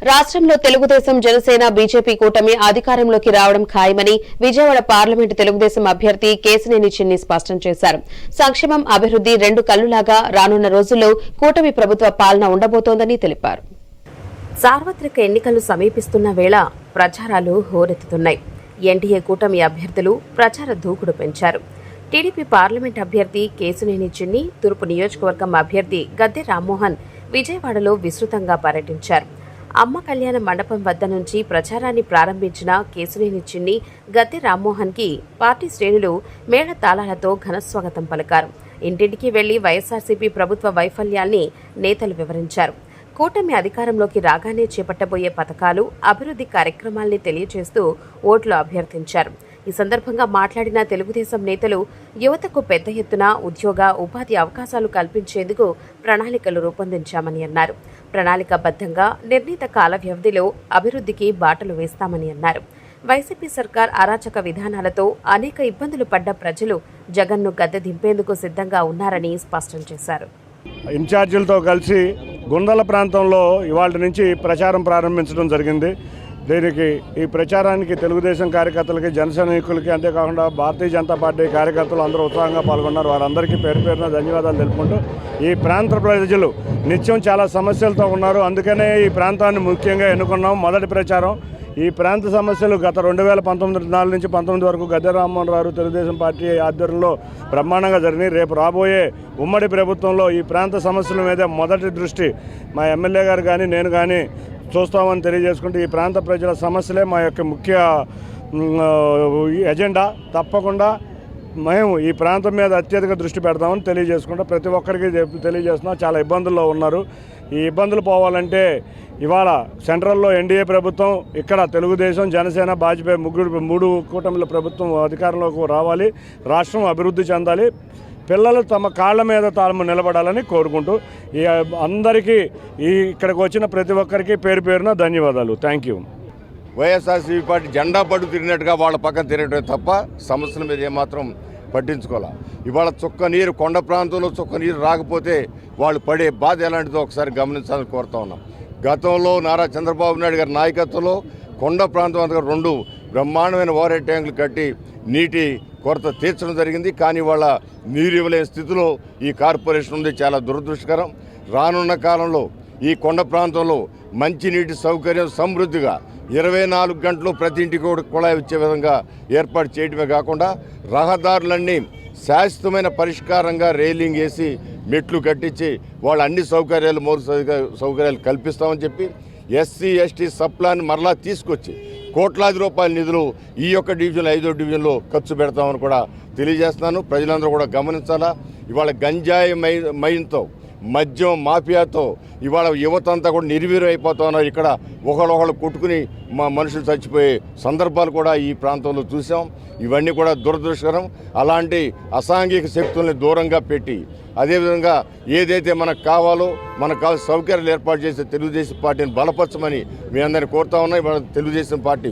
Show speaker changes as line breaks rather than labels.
రాష్ట్రంలో తెలుగుదేశం జనసేన బీజేపీ కూటమి అధికారంలోకి రావడం ఖాయమని విజయవాడ పార్లమెంటు తెలుగుదేశం అభ్యర్థి కేశినేని చిన్ని స్పష్టం చేశారు. సంక్షేమం, అభివృద్ది రెండు కళ్లులాగా రానున్న రోజుల్లో కూటమి ప్రభుత్వ పాలన ఉండబోతోందని తెలిపారు. సార్వత్రిక ఎన్నికలు సమీపిస్తున్న వేళ ప్రచారాలు హోరెత్తుతున్నాయి. ఎన్డీఏ కూటమి అభ్యర్థులు ప్రచార దూకుడు పెంచారు. టీడీపీ పార్లమెంట్ అభ్యర్థి కేశినేని చిన్ని, తూర్పు నియోజకవర్గం అభ్యర్థి గద్దె రామ్మోహన్ విజయవాడలో విస్తృతంగా పర్యటించారు. అమ్మ కళ్యాణ మండపం వద్ద నుంచి ప్రచారాన్ని ప్రారంభించిన కేశినేని చిన్ని, గద్దె రామ్మోహన్ కి పార్టీ శ్రేణులు మేళ తాళాలతో ఘనస్వాగతం పలికారు. ఇంటింటికి వెళ్లి వైఎస్ఆర్సీపీ ప్రభుత్వ వైఫల్యాల్ని నేతలు వివరించారు. కూటమి అధికారంలోకి రాగానే చేపట్టబోయే పథకాలు, అభివృద్ధి కార్యక్రమాల్ని తెలియజేస్తూ ఓట్లు అభ్యర్థించారు. ఈ సందర్భంగా మాట్లాడిన తెలుగుదేశం నేతలు యువతకు పెద్ద ఎత్తున ఉద్యోగ, ఉపాధి అవకాశాలు కల్పించేందుకు ప్రణాళికలు రూపొందించామని అన్నారు. ప్రణాళికాబద్ధంగా నిర్ణీత కాల వ్యవధిలో అభివృద్ధికి బాటలు వేస్తామని అన్నారు. వైసీపీ సర్కార్ అరాచక విధానాలతో అనేక ఇబ్బందులు పడ్డ ప్రజలు జగన్ను గద్దె దింపేందుకు సిద్ధంగా ఉన్నారని స్పష్టం చేశారు.
ఇన్ఛార్జీలతో కలిసి గుందల ప్రాంతంలో ఇవాళ నుంచి ప్రచారం ప్రారంభించడం జరిగింది. దీనికి ఈ ప్రచారానికి తెలుగుదేశం కార్యకర్తలకి, జన సైనికులకి, అంతేకాకుండా భారతీయ జనతా పార్టీ కార్యకర్తలు అందరూ ఉత్సాహంగా పాల్గొన్నారు. వారందరికీ పేరు పేరున ధన్యవాదాలు తెలుపుకుంటూ, ఈ ప్రాంత ప్రజలు నిత్యం చాలా సమస్యలతో ఉన్నారు. అందుకనే ఈ ప్రాంతాన్ని ముఖ్యంగా ఎన్నుకున్నాం. మొదటి ప్రచారం ఈ ప్రాంత సమస్యలు గత 2019 నుంచి 19 వరకు గద్దె రామ్మోహన్ రావు తెలుగుదేశం పార్టీ ఆధ్వర్యంలో బ్రహ్మాండంగా జరిగినాయి. రేపు రాబోయే ఉమ్మడి ప్రభుత్వంలో ఈ ప్రాంత సమస్యల మీద మొదటి దృష్టి మా ఎమ్మెల్యే గారు కానీ నేను కానీ చూస్తామని తెలియజేసుకుంటూ, ఈ ప్రాంత ప్రజల సమస్యలే మా యొక్క ముఖ్య ఎజెండా. తప్పకుండా మేము ఈ ప్రాంతం మీద అత్యధిక దృష్టి పెడతామని తెలియజేసుకుంటూ ప్రతి ఒక్కరికి తెలియజేస్తున్నాం. చాలా ఇబ్బందుల్లో ఉన్నారు. ఈ ఇబ్బందులు పోవాలంటే ఇవాళ సెంట్రల్లో ఎన్డీఏ ప్రభుత్వం, ఇక్కడ తెలుగుదేశం, జనసేన, భాజపా మూడు కూటమిల ప్రభుత్వం అధికారంలోకి రావాలి. రాష్ట్రం అభివృద్ధి చెందాలి. పిల్లలు తమ కాళ్ల మీద తాము నిలబడాలని కోరుకుంటూ అందరికీ ఇక్కడికి వచ్చిన ప్రతి ఒక్కరికి పేరు పేరున ధన్యవాదాలు. Thank you.
వైఎస్ఆర్సీపీ పార్టీ జెండా పట్టు తిరిగినట్టుగా వాళ్ళ పక్కన తిరగటమే తప్ప సమస్యల మీద ఏమాత్రం పట్టించుకోవాలి. ఇవాళ చుక్క నీరు, కొండ ప్రాంతంలో చుక్క నీరు రాకపోతే వాళ్ళు పడే బాధ ఎలాంటిదో ఒకసారి గమనించాలని కోరుతా ఉన్నాం. గతంలో నారా చంద్రబాబు నాయుడు గారి నాయకత్వంలో కొండ ప్రాంతం అంతా 2 బ్రహ్మాండమైన వాటర్ ట్యాంకులు కట్టి నీటి కొరత తీర్చడం జరిగింది. కానీ వాళ్ళ నీరు ఇవ్వలేని స్థితిలో ఈ కార్పొరేషన్ ఉంది. చాలా దురదృష్టకరం. రానున్న కాలంలో ఈ కొండ ప్రాంతంలో మంచినీటి సౌకర్యం సమృద్ధిగా 24 గంటలు ప్రతి ఇంటికి కూడా కుళాయి వచ్చే విధంగా ఏర్పాటు చేయడమే కాకుండా రహదారులన్నీ శాశ్వతమైన పరిష్కారంగా రైలింగ్ వేసి మెట్లు కట్టించి వాళ్ళు అన్ని సౌకర్యాలు, మౌలిక సౌకర్యాలు కల్పిస్తామని చెప్పి ఎస్సీ ఎస్టీ సప్లాన్ని మరలా తీసుకొచ్చి కోట్లాది రూపాయల నిధులు ఈ యొక్క డివిజన్ 5వ డివిజన్లో ఖర్చు పెడతామని కూడా తెలియజేస్తున్నాను. ప్రజలందరూ కూడా గమనించాలా. ఇవాళ గంజాయి మైన్తో, మద్యం మాఫియాతో ఇవాళ యువత అంతా కూడా నిర్వీర్యం అయిపోతా ఉన్నారు. ఇక్కడ ఒకళ్ళు కొట్టుకుని మనుషులు చచ్చిపోయే సందర్భాలు కూడా ఈ ప్రాంతంలో చూసాం. ఇవన్నీ కూడా దురదృష్టకరం. అలాంటి అసాంఘిక శక్తుల్ని దూరంగా పెట్టి అదేవిధంగా ఏదైతే మనకు కావాలో, మనకు కావాల్సిన సౌకర్యాలు ఏర్పాటు చేసే తెలుగుదేశం పార్టీని బలపరచమని మీ అందరిని కోరుతా ఉన్నాయి. తెలుగుదేశం పార్టీ